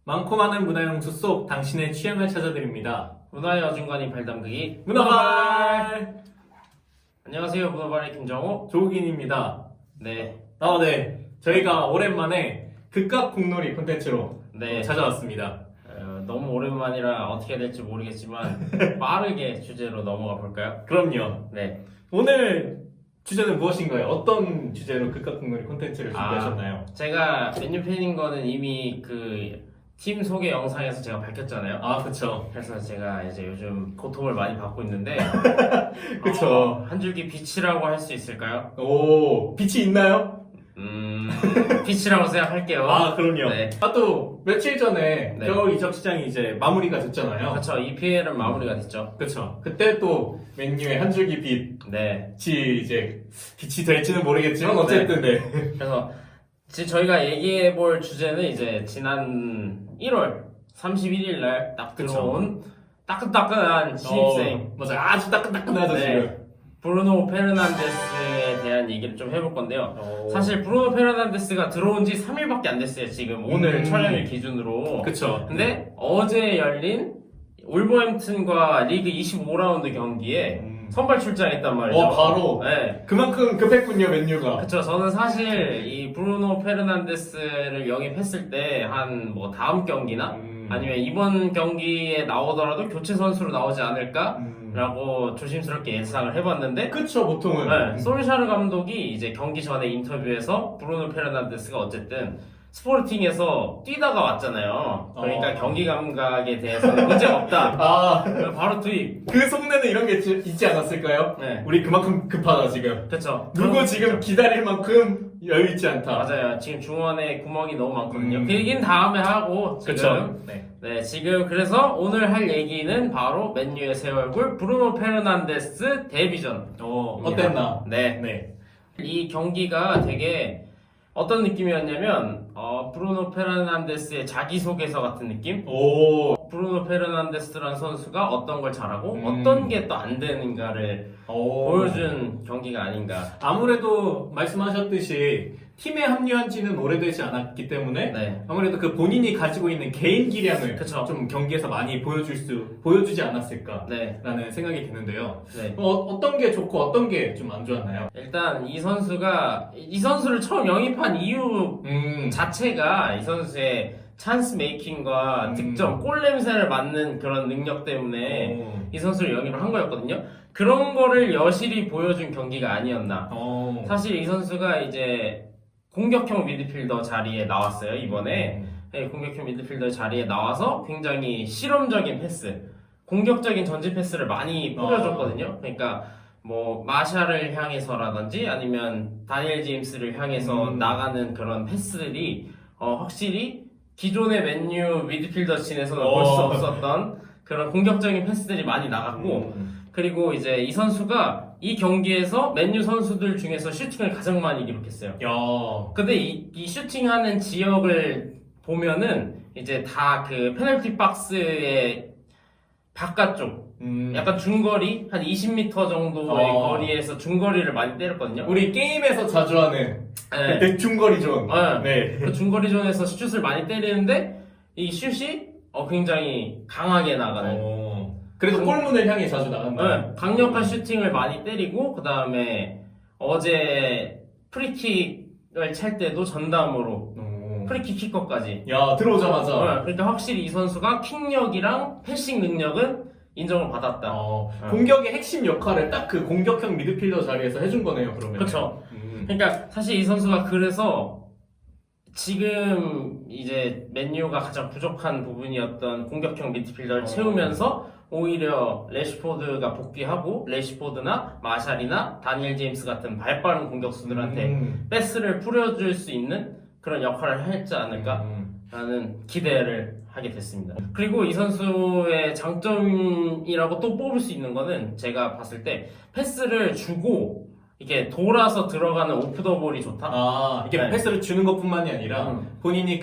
많고 많은 문화영수 속 당신의 취향을 찾아드립니다. 문화의 어중간히 발담그기 문화발 안녕하세요, 문화발의 김정호. 조욱인입니다. 네. 네. 저희가 오랜만에 극각 공놀이 콘텐츠로 네. 찾아왔습니다. 너무 오랜만이라 어떻게 될지 모르겠지만 빠르게 주제로 넘어가 볼까요? 그럼요. 네. 오늘 주제는 무엇인가요? 어떤 주제로 극각 공놀이 콘텐츠를 준비하셨나요? 제가 맨유 팬인 거는 이미 그 팀 소개 영상에서 제가 밝혔잖아요. 아, 그쵸. 그래서 제가 이제 요즘 고통을 많이 받고 있는데 그쵸. 한 줄기 빛이라고 할 수 있을까요? 오, 빛이 있나요? 빛이라고 생각할게요. 아, 그럼요. 네. 또 며칠 전에 네. 겨울 이적 시장이 이제 마무리가 됐잖아요. 그렇죠. EPL은 마무리가 됐죠. 그쵸. 그때 또 맨유의 한 줄기 네. 빛이 이제 빛이 될지는 모르겠지만 어쨌든 네. 그래서 지금 저희가 얘기해볼 주제는 이제 지난 1월 31일 날 딱 들어온 따끈따끈한 신입생 맞아요. 아주 따끈따끈하죠 지금. 브루노 페르난데스에 대한 얘기를 좀 해볼 건데요. 사실 브루노 페르난데스가 들어온 지 3일밖에 안 됐어요. 지금 오늘 촬영일 기준으로. 그쵸. 근데 어제 열린 울버햄튼과 리그 25라운드 경기에 선발 출장했단 말이죠. 바로. 네. 그만큼 급했군요 맨유가. 그쵸. 저는 사실 이 브루노 페르난데스를 영입했을 때 한 뭐 다음 경기나 아니면 이번 경기에 나오더라도 교체 선수로 나오지 않을까라고 조심스럽게 예상을 해봤는데 그쵸 보통은. 네, 솔샤르 감독이 이제 경기 전에 인터뷰에서 브루노 페르난데스가 어쨌든 스포르팅에서 뛰다가 왔잖아요. 그러니까 경기 감각에 대해서는 문제가 없다. 아, 그래서 바로 투입. 그 속내는 이런 게 있지 않았을까요? 네. 우리 그만큼 급하다 지금. 그쵸. 누구 지금 기다릴 만큼 여유 있지 않다. 맞아요. 지금 중원에 구멍이 너무 많거든요. 그 얘기는 다음에 하고 지금 그쵸. 네. 네, 지금 그래서 오늘 할 얘기는 바로 맨유의 새 얼굴 브루노 페르난데스 데뷔전. 어땠나? 네. 네. 이 경기가 되게 어떤 느낌이었냐면 브루노 페르난데스의 자기소개서 같은 느낌? 브루노 페르난데스라는 선수가 어떤 걸 잘하고 어떤 게 또 안 되는가를 보여준 경기가 아닌가. 아무래도 말씀하셨듯이 팀에 합류한 지는 오래되지 않았기 때문에 네. 아무래도 그 본인이 가지고 있는 개인 기량을 그쵸. 좀 경기에서 많이 보여주지 않았을까라는 네. 생각이 드는데요. 네. 어떤 게 좋고 어떤 게 좀 안 좋았나요? 일단 이 선수를 처음 영입한 이유 자체가 이 선수의 찬스 메이킹과 득점, 골 냄새를 맡는 그런 능력 때문에 이 선수를 영입을 한 거였거든요. 그런 거를 여실히 보여준 경기가 아니었나. 사실 이 선수가 이제 공격형 미드필더 자리에 나왔어요, 이번에. 네, 공격형 미드필더 자리에 나와서 굉장히 실험적인 패스, 공격적인 전진 패스를 많이 뿌려줬거든요. 그러니까 뭐 마샤를 향해서라든지 아니면 다니엘 제임스를 향해서 나가는 그런 패스들이 확실히 기존의 맨유 미드필더 진에서는 볼 수 없었던 그런 공격적인 패스들이 많이 나갔고 그리고 이제 이 선수가 이 경기에서 맨유 선수들 중에서 슈팅을 가장 많이 기록했어요. 근데 이 슈팅하는 지역을 보면은 이제 다 그 페널티 박스의 바깥쪽 약간 중거리 한 20m 정도의 거리에서 중거리를 많이 때렸거든요. 우리 게임에서 자주 하는 네. 대중거리 존. 네. 그 중거리 존에서 슛을 많이 때리는데 이 슛이 굉장히 강하게 나가는. 그래서 골문을 향해 자주 나간다. 네. 강력한 슈팅을 많이 때리고 그 다음에 어제 프리킥을 찰 때도 전담으로 프리킥 키커까지. 야, 들어오자마자. 그러니까 확실히 이 선수가 킥력이랑 패싱 능력은 인정을 받았다. 공격의 핵심 역할을 딱 그 공격형 미드필더 자리에서 해준 거네요, 그러면. 그렇죠. 그러니까 사실 이 선수가 그래서 지금 이제 맨유가 가장 부족한 부분이었던 공격형 미드필더를 채우면서 오히려 레시포드가 복귀하고 레시포드나 마샬이나 다니엘 제임스 같은 발빠른 공격수들한테 패스를 뿌려줄 수 있는 그런 역할을 했지 않을까라는 기대를 하게 됐습니다. 그리고 이 선수의 장점이라고 또 뽑을 수 있는 거는 제가 봤을 때 패스를 주고 이게 돌아서 들어가는 오프 더 볼이 좋다. 이게 패스를 주는 것뿐만이 아니라 본인이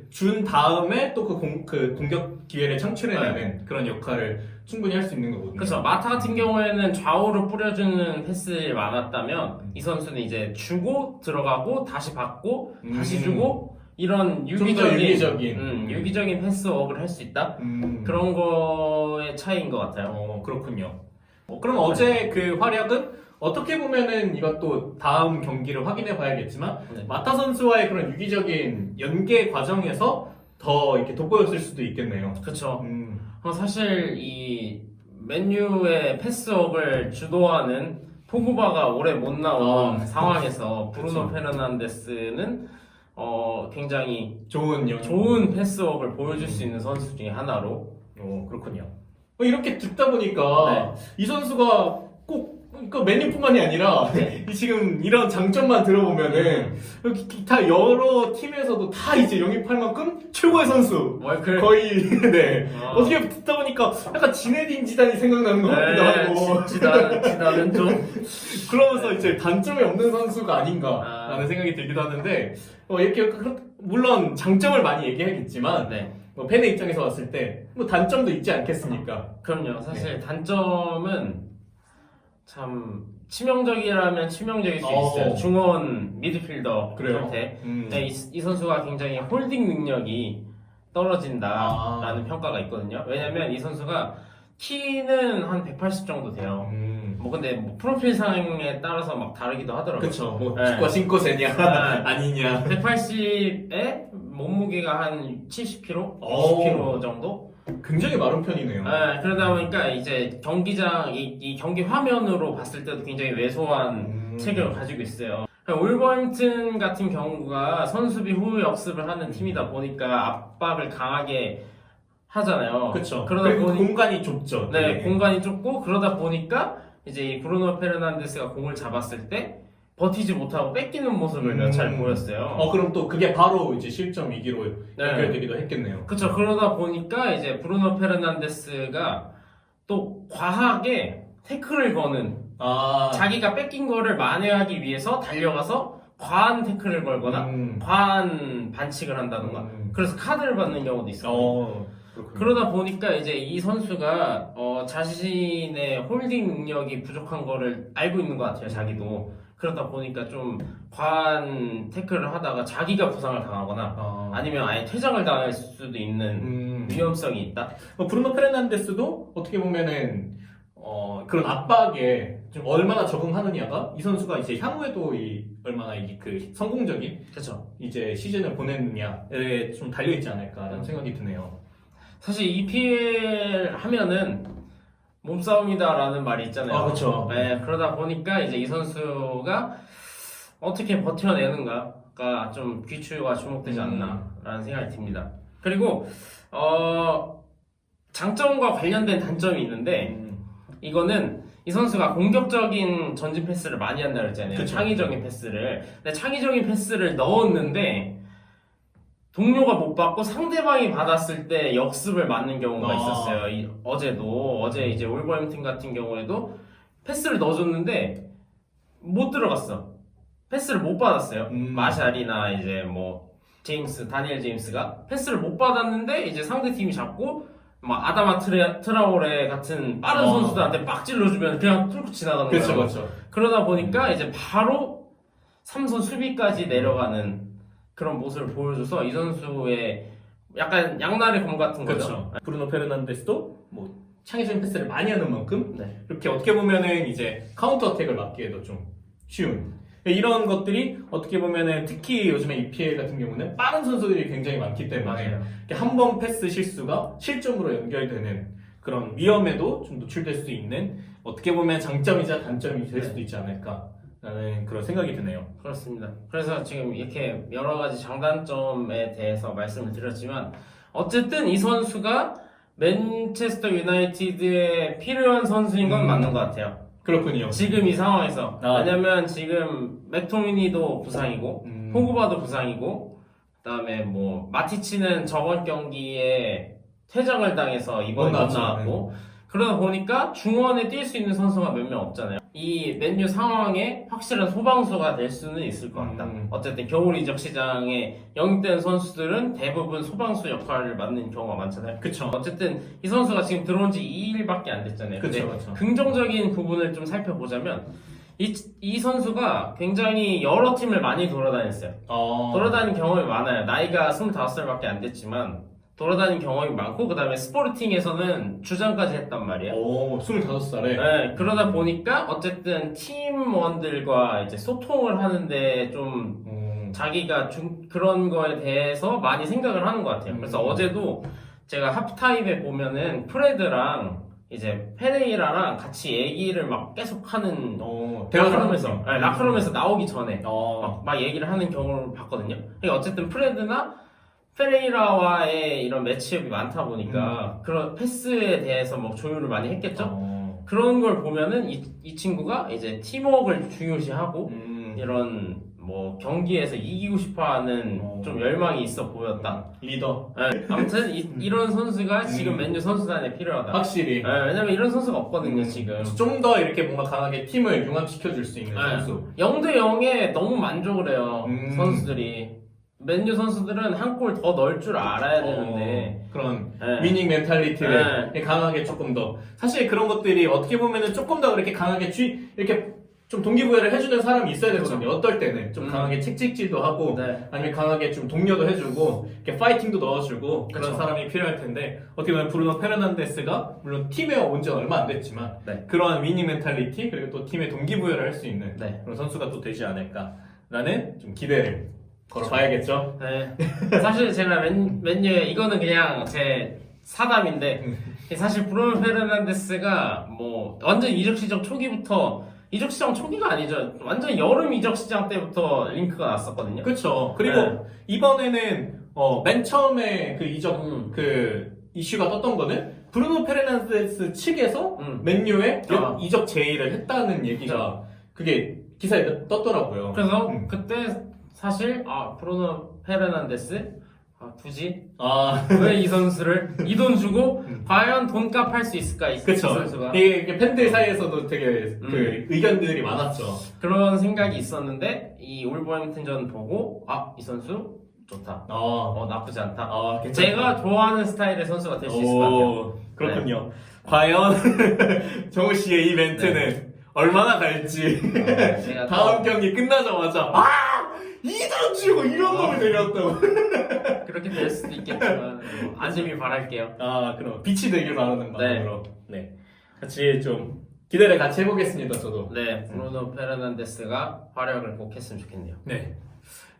준 다음에 또 그 공격 기회를 창출해내는 그런 역할을 충분히 할 수 있는 거거든요. 그렇죠. 마타 같은 경우에는 좌우로 뿌려주는 패스들이 많았다면 이 선수는 이제 주고 들어가고 다시 받고 다시 주고 이런 좀 더 유기적인. 유기적인 패스워크를 할 수 있다? 그런 거의 차이인 것 같아요. 그렇군요. 그럼 어제 그 활약은 어떻게 보면은 이것도 다음 경기를 확인해 봐야겠지만 네. 마타 선수와의 그런 유기적인 연계 과정에서 더 이렇게 돋보였을 수도 있겠네요. 그렇죠. 사실 이 맨유의 패스워크를 주도하는 포그바가 오래 못 나온 상황에서 브루노 페르난데스는 굉장히 좋은 패스워크를 보여줄 수 있는 선수 중에 하나로. 그렇군요. 이렇게 듣다 보니까 이 선수가 꼭 맨유뿐만이 아니라 지금 이런 장점만 들어보면은 기타 여러 팀에서도 다 이제 영입할 만큼 최고의 선수 거의 어떻게 듣다 보니까 약간 지네딘 지단이 생각나는 것 같기도 하고 지단은 좀 그러면서 이제 단점이 없는 선수가 아닌가라는 생각이 들기도 하는데 이렇게 물론 장점을 많이 얘기하겠지만 뭐 팬의 입장에서 봤을 때 뭐 단점도 있지 않겠습니까? 그럼요. 사실 단점은 참 치명적이라면 치명적일 수 있어요. 중원 미드필더 상태. 이 선수가 굉장히 홀딩 능력이 떨어진다라는 평가가 있거든요. 왜냐면 이 선수가 키는 한 180 정도 돼요. 뭐 근데 뭐 프로필상에 따라서 막 다르기도 하더라고요. 그렇죠. 뭐 축구와 신고세냐 아니냐. 180에 몸무게가 한 70kg, 60kg 정도. 굉장히 마른 편이네요. 그러다 보니까 이제 경기장 이 경기 화면으로 봤을 때도 굉장히 왜소한 체격을 가지고 있어요. 울버햄튼 같은 경우가 선수비 후 역습을 하는 팀이다 보니까 압박을 강하게 하잖아요. 그렇죠. 그러다 보니 공간이 좁죠. 공간이 좁고 그러다 보니까 이제 이 브루노 페르난데스가 공을 잡았을 때 버티지 못하고 뺏기는 모습을 몇 차례 보였어요. 그럼 또 그게 바로 이제 실점 위기로 연결되기도 했겠네요. 그렇죠. 그러다 보니까 이제 브루노 페르난데스가 또 과하게 태클을 거는 자기가 뺏긴 거를 만회하기 위해서 달려가서 과한 태클을 걸거나 과한 반칙을 한다던가 그래서 카드를 받는 경우도 있어요. 그러다 보니까 이제 이 선수가 자신의 홀딩 능력이 부족한 거를 알고 있는 것 같아요. 자기도. 그러다 보니까 좀 과한 태클을 하다가 자기가 부상을 당하거나 아니면 아예 퇴장을 당할 수도 있는 위험성이 있다. 브루노 페르난데스도 어떻게 보면은 그런 압박에 좀 얼마나 적응하느냐가 이 선수가 이제 향후에도 얼마나 그 성공적인 이제 시즌을 보냈느냐에 좀 달려 있지 않을까라는 생각이 드네요. 사실 EPL 하면은 몸싸움이다라는 말이 있잖아요. 그렇죠. 그러다 보니까 이제 이 선수가 어떻게 버텨내는가가 좀 귀추가 주목되지 않나라는 생각이 듭니다. 그리고 장점과 관련된 단점이 있는데 이거는 이 선수가 공격적인 전진 패스를 많이 한다 그랬잖아요. 창의적인 패스를. 근데 창의적인 패스를 넣었는데 동료가 못 받고 상대방이 받았을 때 역습을 맞는 경우가 있었어요. 어제 이제 울버햄튼 같은 경우에도 패스를 넣어줬는데 못 들어갔어. 패스를 못 받았어요. 마샬이나 이제 뭐 다니엘 제임스가 패스를 못 받았는데 이제 상대 팀이 잡고 막 아다마 트라오레 같은 빠른 선수들한테 빡 찔러주면 그냥 뚫고 지나가는 거예요. 그렇죠. 그러다 보니까 이제 바로 3선 수비까지 내려가는 그런 모습을 보여줘서 이 선수의 약간 양날의 검 같은 거죠. 브루노 페르난데스도 뭐 창의적인 패스를 많이 하는 만큼 이렇게 어떻게 보면은 이제 카운터 어택을 막기에도 좀 쉬운 이런 것들이 어떻게 보면은 특히 요즘에 EPL 같은 경우는 빠른 선수들이 굉장히 많기 때문에 한 번 패스 실수가 실점으로 연결되는 그런 위험에도 좀 노출될 수 있는 어떻게 보면 장점이자 단점이 될 수도 있지 않을까라는 그런 생각이 드네요. 그렇습니다. 그래서 지금 이렇게 여러 가지 장단점에 대해서 말씀을 드렸지만 어쨌든 이 선수가 맨체스터 유나이티드에 필요한 선수인 건 맞는 것 같아요. 그렇군요. 지금 이 상황에서. 왜냐면 지금 맥토미니도 부상이고 포그바도 부상이고 그다음에 뭐 마티치는 저번 경기에 퇴장을 당해서 이번에 못 나왔고 그러다 보니까 중원에 뛸 수 있는 선수가 몇 명 없잖아요. 이 맨유 상황에 확실한 소방수가 될 수는 있을 것 같다. 어쨌든 겨울 이적 시장에 영입된 선수들은 대부분 소방수 역할을 맡는 경우가 많잖아요. 그쵸. 어쨌든 이 선수가 지금 들어온 지 2일밖에 안 됐잖아요. 근데 긍정적인 부분을 좀 살펴보자면 이 선수가 굉장히 여러 팀을 많이 돌아다녔어요. 돌아다닌 경험이 많아요. 나이가 25살밖에 안 됐지만 돌아다닌 경험이 많고 그 다음에 스포르팅에서는 주장까지 했단 말이에요. 오, 25살에. 네, 그러다 보니까 어쨌든 팀원들과 이제 소통을 하는데 좀 자기가 그런 거에 대해서 많이 생각을 하는 것 같아요. 그래서 어제도 제가 하프타임에 보면은 프레드랑 이제 페레이라랑 같이 얘기를 막 계속 하는 라크룸에서 나오기 전에 막 얘기를 하는 경우를 봤거든요. 그러니까 어쨌든 프레드나 페레이라와의 이런 매치업이 많다 보니까 그런 패스에 대해서 뭐 조율을 많이 했겠죠. 그런 걸 보면은 이 친구가 이제 팀워크를 중요시하고 이런 뭐 경기에서 이기고 싶어하는 좀 열망이 있어 보였다. 리더. 네, 아무튼 이런 선수가 지금 맨유 선수단에 필요하다. 확실히. 네, 왜냐면 이런 선수가 없거든요 지금. 좀 더 이렇게 뭔가 강하게 팀을 융합시켜줄 수 있는 선수. 0대 0에 너무 만족을 해요 선수들이. 맨유 선수들은 한 골 더 넣을 줄 알아야 되는데 그런 위닝 멘탈리티를 강하게 조금 더 사실 그런 것들이 어떻게 보면은 조금 더 그렇게 강하게 이렇게 좀 동기부여를 해주는 사람이 있어야 되거든요. 어떨 때는 좀 강하게 책찍질도 하고 아니면 강하게 좀 독려도 해주고 이렇게 파이팅도 넣어주고 그런 사람이 필요할 텐데 어떻게 보면 브루노 페르난데스가 물론 팀에 온 지 얼마 안 됐지만 그러한 위닝 멘탈리티 그리고 또 팀의 동기부여를 할 수 있는 그런 선수가 또 되지 않을까라는 좀 기대를 걸어봐야겠죠. 네. 사실 제가 맨유에 이거는 그냥 제 사담인데 사실 브루노 페르난데스가 뭐 완전 이적 시장 초기부터 이적 시장 초기가 아니죠. 완전 여름 이적 시장 때부터 링크가 났었거든요. 그렇죠. 그리고 이번에는 맨 처음에 그 이적 그 이슈가 떴던 거는 브루노 페르난데스 측에서 맨유에 이적 제의를 했다는 얘기가 그게 기사에 떴더라고요. 그래서 그때 사실 브루노 페르난데스 굳이 왜 이 선수를 이 돈 주고 과연 돈값 할 수 있을까 이 선수가 이게 팬들 사이에서도 되게 그 의견들이 많았죠. 그런 생각이 있었는데 이 울버햄튼전 보고 이 선수 좋다. 나쁘지 않다. 제가 좋아하는 스타일의 선수가 될 수 있을 것 같아요. 그렇군요. 과연 정우 씨의 이 멘트는 얼마나 갈지 다음 경기 끝나자마자 2돈 주고 이런 놈을 내렸다고 그렇게 될 수도 있겠지만 안심히 바랄게요. 그럼 빛이 되길 바라는 마음으로 같이 좀 기대를 같이 해보겠습니다. 저도 브루노 페르난데스가 활약을 꼭 했으면 좋겠네요.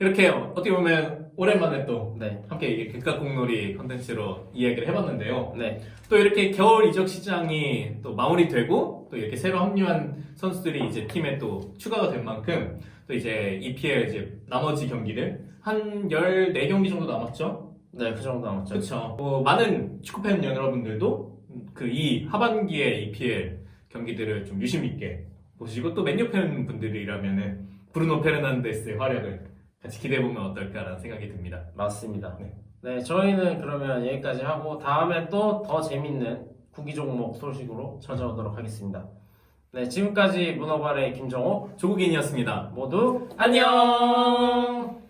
이렇게 어떻게 보면 오랜만에 또 함께 이게 객각공놀이 컨텐츠로 이야기를 해봤는데요. 또 이렇게 겨울 이적 시장이 또 마무리되고 또 이렇게 새로 합류한 선수들이 이제 팀에 또 추가가 된 만큼 또 이제 EPL 이제 나머지 경기들 한 14경기 정도 남았죠? 그 정도 남았죠. 그렇죠. 많은 축구팬 여러분들도 그 이 하반기에 EPL 경기들을 좀 유심 있게 보시고 또 맨유 팬 분들이라면은 브루노 페르난데스의 활약을 같이 기대해보면 어떨까라는 생각이 듭니다. 맞습니다. 저희는 그러면 여기까지 하고 다음에 또 더 재밌는 구기 종목 소식으로 찾아오도록 하겠습니다. 지금까지 문어발의 김정호, 조국인이었습니다. 모두 안녕!